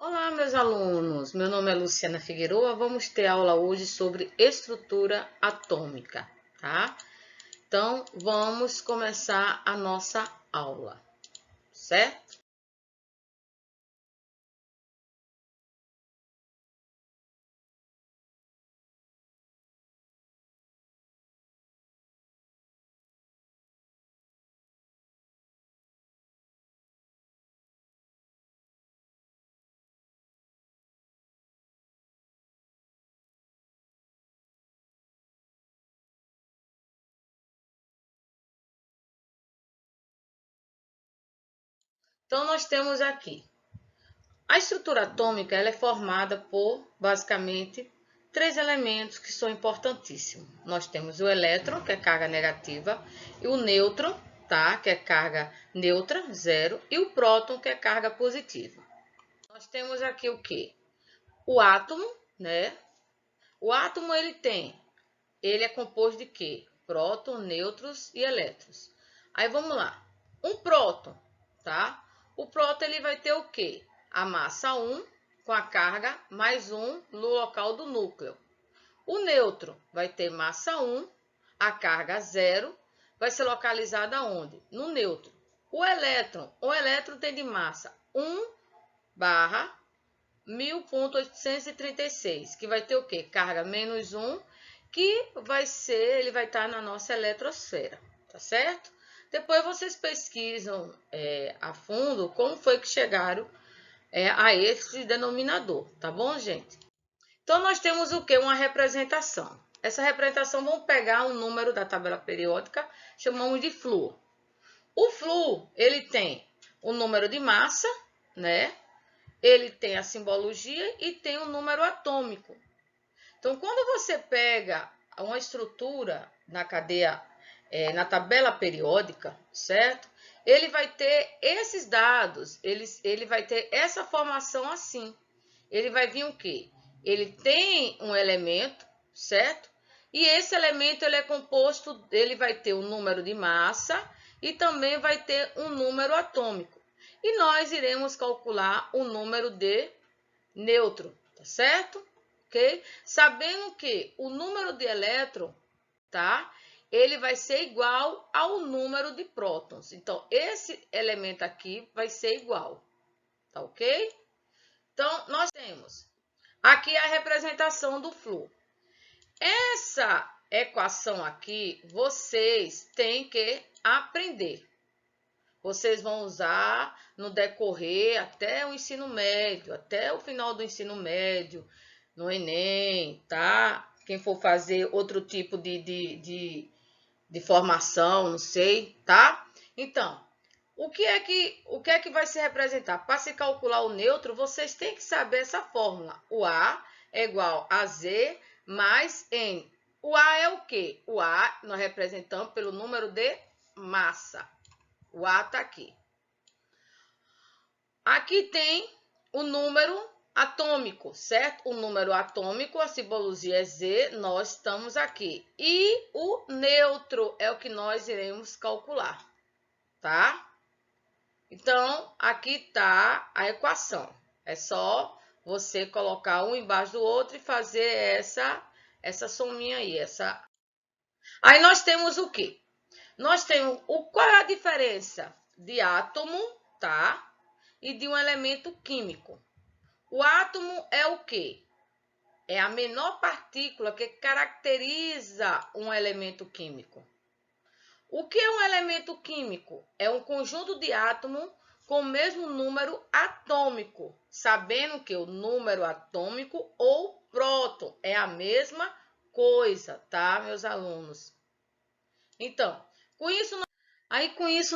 Olá, meus alunos. Meu nome é Luciana Figueroa. Vamos ter aula hoje sobre estrutura atômica, tá? Então, vamos começar a nossa aula, certo? Então, nós temos aqui a estrutura atômica. Ela é formada por, basicamente, três elementos que são importantíssimos. Nós temos o elétron, que é carga negativa, e o nêutron, tá? Que é carga neutra, zero, e o próton, que é carga positiva. Nós temos aqui o quê? O átomo, né? O átomo ele é composto de quê? Próton, nêutrons e elétrons. Aí vamos lá. Um próton, tá? O próton ele vai ter o quê? A massa 1 com a carga mais 1 no local do núcleo. O nêutron vai ter massa 1, a carga 0, vai ser localizada onde? No nêutron. O elétron tem de massa 1 barra 1000.836, que vai ter o quê? Carga menos 1, que ele vai estar na nossa eletrosfera, tá certo? Depois vocês pesquisam a fundo como foi que chegaram a esse denominador, tá bom, gente? Então, nós temos o quê? Uma representação. Essa representação, vamos pegar um número da tabela periódica, chamamos de flúor. O flúor, ele tem o número de massa, né? Ele tem a simbologia e tem o número atômico. Então, quando você pega uma estrutura na cadeia, na tabela periódica, certo? Ele vai ter esses dados, ele vai ter essa formação assim. Ele vai vir o quê? Ele tem um elemento, certo? E esse elemento ele é composto, ele vai ter um número de massa e também vai ter um número atômico. E nós iremos calcular o número de nêutron, tá certo? Ok? Sabendo que o número de elétron, tá? Ele vai ser igual ao número de prótons. Então, esse elemento aqui vai ser igual, tá ok? Então, nós temos aqui a representação do flúor. Essa equação aqui, vocês têm que aprender. Vocês vão usar no decorrer até o ensino médio, até o final do ensino médio, no Enem, tá? Quem for fazer outro tipo de formação, não sei, tá? Então, o que é que vai se representar? Para se calcular o nêutron, vocês têm que saber essa fórmula. O A é igual a Z mais N. O A é o quê? O A nós representamos pelo número de massa. O A está aqui. Aqui tem o número atômico, certo? O número atômico, a simbologia é Z, nós estamos aqui. E o nêutron é o que nós iremos calcular, tá? Então, aqui está a equação. É só você colocar um embaixo do outro e fazer essa sominha aí. Aí nós temos o quê? Nós temos qual é a diferença de átomo, tá? E de um elemento químico. O átomo é o quê? É a menor partícula que caracteriza um elemento químico. O que é um elemento químico? É um conjunto de átomos com o mesmo número atômico, sabendo que o número atômico ou próton é a mesma coisa, tá, meus alunos? Então, com isso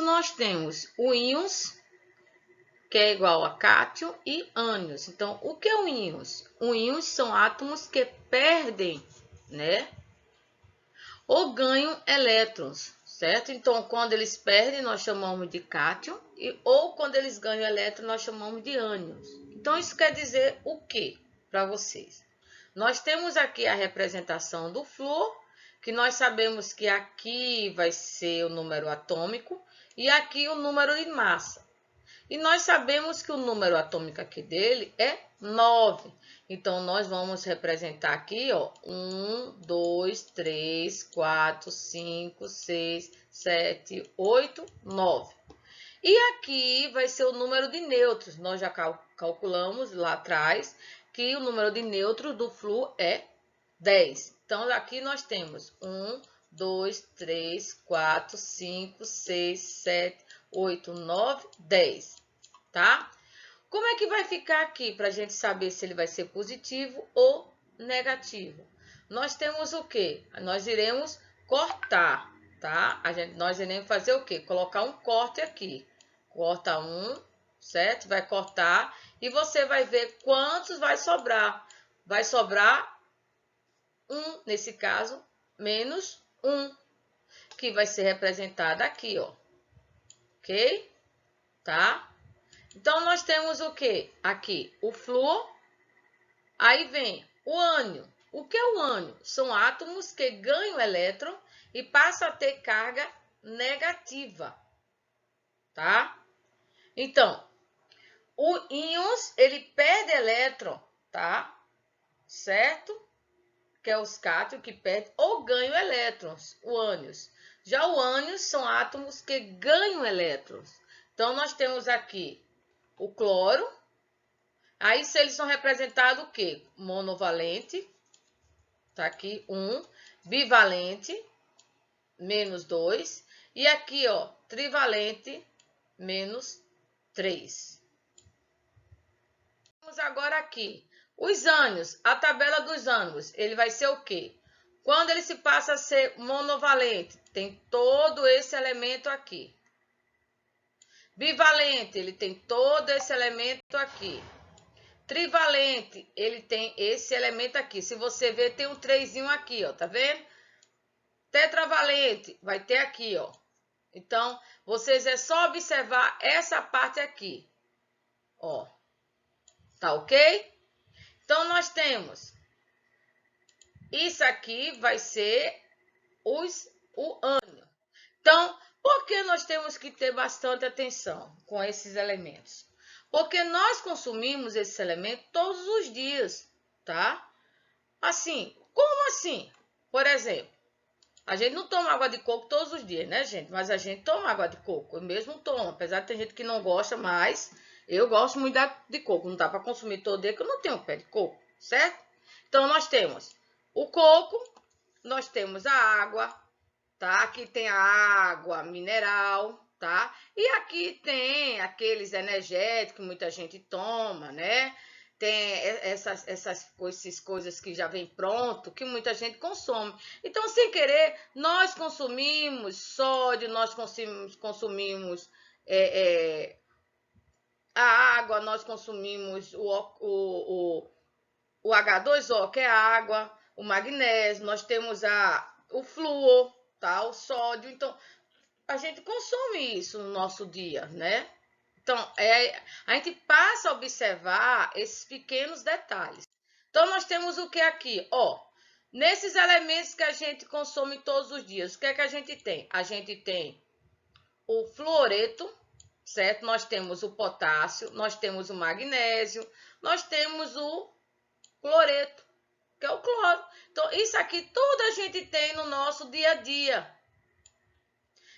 nós temos o íons, que é igual a cátion e ânions. Então, o que é o íons? Os íons são átomos que perdem, né, ou ganham elétrons, certo? Então, quando eles perdem, nós chamamos de cátion, ou quando eles ganham elétrons, nós chamamos de ânions. Então, isso quer dizer o quê para vocês? Nós temos aqui a representação do flúor, que nós sabemos que aqui vai ser o número atômico e aqui o número de massa. E nós sabemos que o número atômico aqui dele é 9. Então, nós vamos representar aqui, ó, 1, 2, 3, 4, 5, 6, 7, 8, 9. E aqui vai ser o número de nêutrons. Nós já calculamos lá atrás que o número de nêutrons do flúor é 10. Então, aqui nós temos 1, 2, 3, 4, 5, 6, 7, 8, 9, 10. Tá? Como é que vai ficar aqui para a gente saber se ele vai ser positivo ou negativo? Nós temos o quê? Nós iremos cortar, tá? Nós iremos fazer o quê? Colocar um corte aqui. Corta um, certo? Vai cortar e você vai ver quantos vai sobrar. Vai sobrar 1, nesse caso, menos 1, que vai ser representado aqui, ó. Ok? Tá? Então, nós temos o quê? Aqui, o flúor. Aí vem o ânion. O que é o ânion? São átomos que ganham elétron e passam a ter carga negativa. Tá? Então, o íons, ele perde elétron, tá? Certo? Que é os cátions que perdem ou ganham elétrons, o ânions. Já o ânions são átomos que ganham elétrons. Então, nós temos aqui o cloro. Aí, se eles são representados o quê? Monovalente, tá aqui, 1. Bivalente, menos 2. E aqui, ó, trivalente, menos 3. Vamos agora aqui. Os ânions, a tabela dos ânions, ele vai ser o quê? Quando ele se passa a ser monovalente, tem todo esse elemento aqui. Bivalente, ele tem todo esse elemento aqui. Trivalente, ele tem esse elemento aqui. Se você ver, tem um 3 aqui, ó, tá vendo? Tetravalente, vai ter aqui, ó. Então, vocês é só observar essa parte aqui, ó. Tá ok? Então, nós temos, isso aqui vai ser o ânion. Então, por que nós temos que ter bastante atenção com esses elementos? Porque nós consumimos esses elementos todos os dias, tá? Assim, como assim? Por exemplo, a gente não toma água de coco todos os dias, né, gente? Mas a gente toma água de coco, eu mesmo tomo, apesar de ter gente que não gosta, mas eu gosto muito de coco. Não dá para consumir todo dia, que eu não tenho pé de coco, certo? Então, nós temos o coco, nós temos a água, tá? Aqui tem a água mineral, tá? E aqui tem aqueles energéticos que muita gente toma, né? Tem essas coisas que já vem pronto, que muita gente consome. Então, sem querer, nós consumimos sódio, nós consumimos a água, nós consumimos o H2O, que é a água, o magnésio, nós temos o flúor, tá? O sódio. Então, a gente consome isso no nosso dia, né? Então, a gente passa a observar esses pequenos detalhes. Então, nós temos o que aqui? Ó, nesses elementos que a gente consome todos os dias, o que é que a gente tem? A gente tem o fluoreto, certo? Nós temos o potássio, nós temos o magnésio, nós temos o cloreto, que é o cloro. Então, isso aqui tudo a gente tem no nosso dia a dia.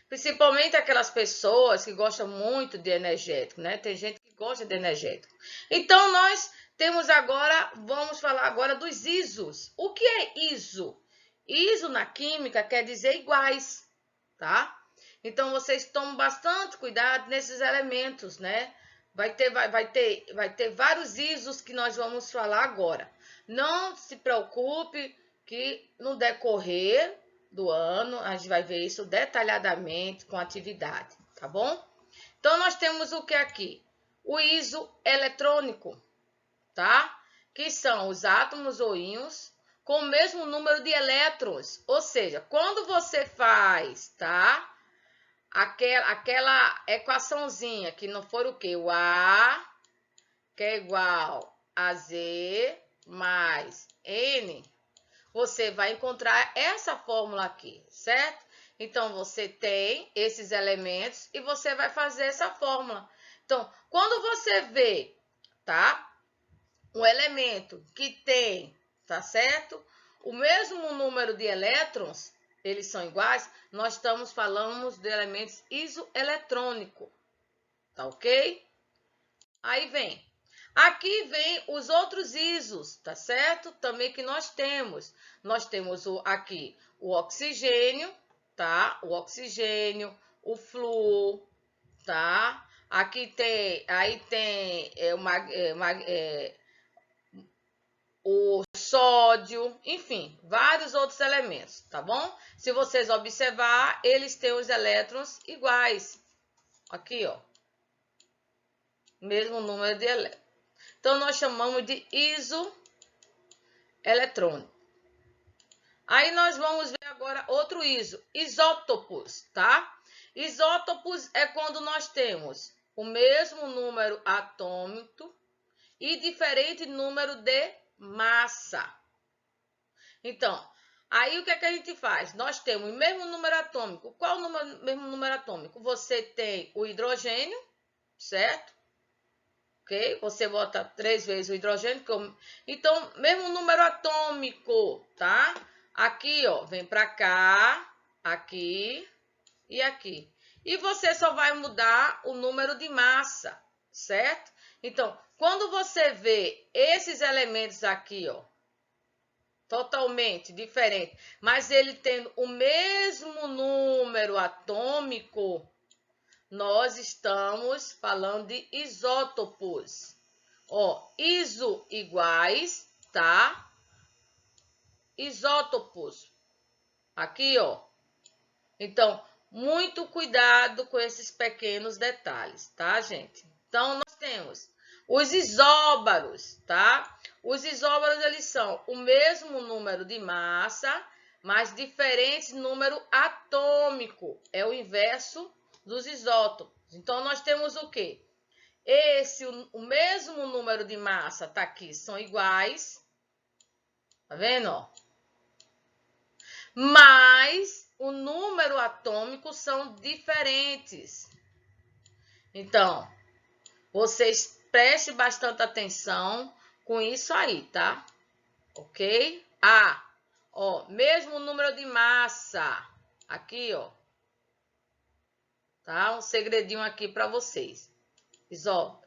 Principalmente aquelas pessoas que gostam muito de energético, né? Tem gente que gosta de energético. Então, nós temos agora, vamos falar agora dos isos. O que é iso? Iso na química quer dizer iguais, tá? Então, vocês tomam bastante cuidado nesses elementos, né? Vai ter vários isos que nós vamos falar agora. Não se preocupe que no decorrer do ano a gente vai ver isso detalhadamente com atividade, tá bom? Então, nós temos o que aqui? O iso eletrônico, tá? Que são os átomos ou íons com o mesmo número de elétrons. Ou seja, quando você faz, tá? Aquela equaçãozinha que não for o quê? O A, que é igual a Z mais N, você vai encontrar essa fórmula aqui, certo? Então, você tem esses elementos e você vai fazer essa fórmula, Então, quando você vê, tá? Um elemento que tem, tá certo? O mesmo número de elétrons, eles são iguais, nós falamos de elementos isoeletrônicos, tá ok? Aí vem. Aqui vem os outros isos, tá certo? Também que nós temos. Nós temos aqui o oxigênio, tá? O oxigênio, o flúor, tá? Aqui tem, aí tem o sódio, enfim, vários outros elementos, tá bom? Se vocês observar, eles têm os elétrons iguais. Aqui, ó. Mesmo número de elétrons. Então, nós chamamos de isoeletrônico. Aí, nós vamos ver agora outro isótopos, tá? Isótopos é quando nós temos o mesmo número atômico e diferente número de massa. Então, aí o que é que a gente faz? Nós temos o mesmo número atômico. Qual o mesmo número atômico? Você tem o hidrogênio, certo? Ok? Você bota 3 vezes o hidrogênio. Então, mesmo número atômico, tá? Aqui, ó, vem para cá, aqui e aqui. E você só vai mudar o número de massa, certo? Então, quando você vê esses elementos aqui, ó, totalmente diferente, mas ele tendo o mesmo número atômico, nós estamos falando de isótopos. Ó, iso iguais, tá? Isótopos. Aqui, ó. Então, muito cuidado com esses pequenos detalhes, tá, gente? Então, nós temos os isóbaros, tá? Os isóbaros, eles são o mesmo número de massa, mas diferente número atômico. É o inverso dos isótopos. Então, nós temos o quê? O mesmo número de massa tá aqui, são iguais. Tá vendo, ó? Mas o número atômico são diferentes. Então, vocês prestem bastante atenção com isso aí, tá? Ok? Ó, mesmo número de massa. Aqui, ó. Tá? Um segredinho aqui para vocês. Isótopo.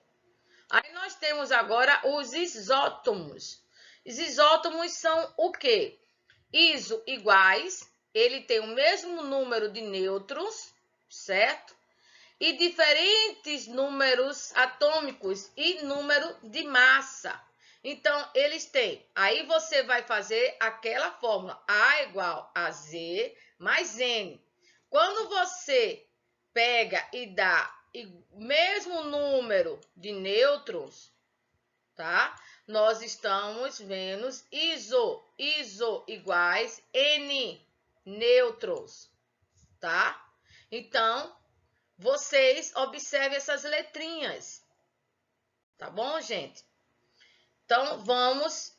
Aí nós temos agora os isótomos. Os isótomos são o quê? Iso iguais, ele tem o mesmo número de nêutrons, certo? E diferentes números atômicos e número de massa. Então, eles têm. Aí você vai fazer aquela fórmula A igual a Z mais N. Quando você pega e dá o mesmo número de nêutrons, tá? Nós estamos vendo iso iguais N nêutrons, tá? Então, vocês observem essas letrinhas, tá bom, gente? Então, vamos.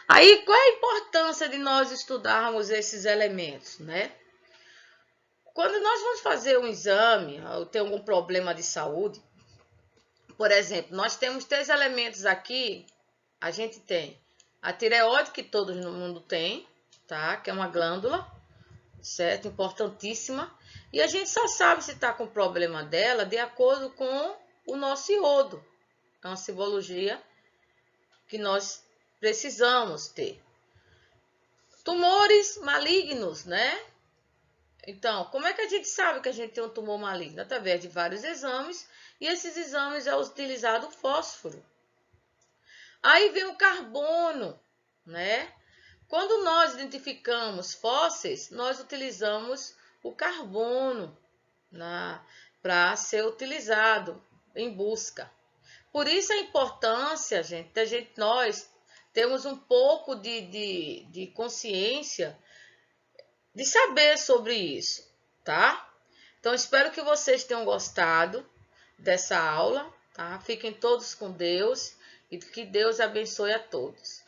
Aí, qual é a importância de nós estudarmos esses elementos, né? Quando nós vamos fazer um exame, ou ter algum problema de saúde, por exemplo, nós temos 3 elementos aqui. A gente tem a tireoide, que todo mundo tem, tá? Que é uma glândula, certo? Importantíssima. E a gente só sabe se está com problema dela de acordo com o nosso iodo. É uma simbologia que nós precisamos ter. Tumores malignos, né? Então, como é que a gente sabe que a gente tem um tumor maligno? Através de vários exames, e esses exames é utilizado o fósforo. Aí vem o carbono, né? Quando nós identificamos fósseis, nós utilizamos o carbono para ser utilizado em busca. Por isso a importância, gente, nós temos um pouco de consciência de saber sobre isso, tá? Então, espero que vocês tenham gostado dessa aula, tá? Fiquem todos com Deus e que Deus abençoe a todos.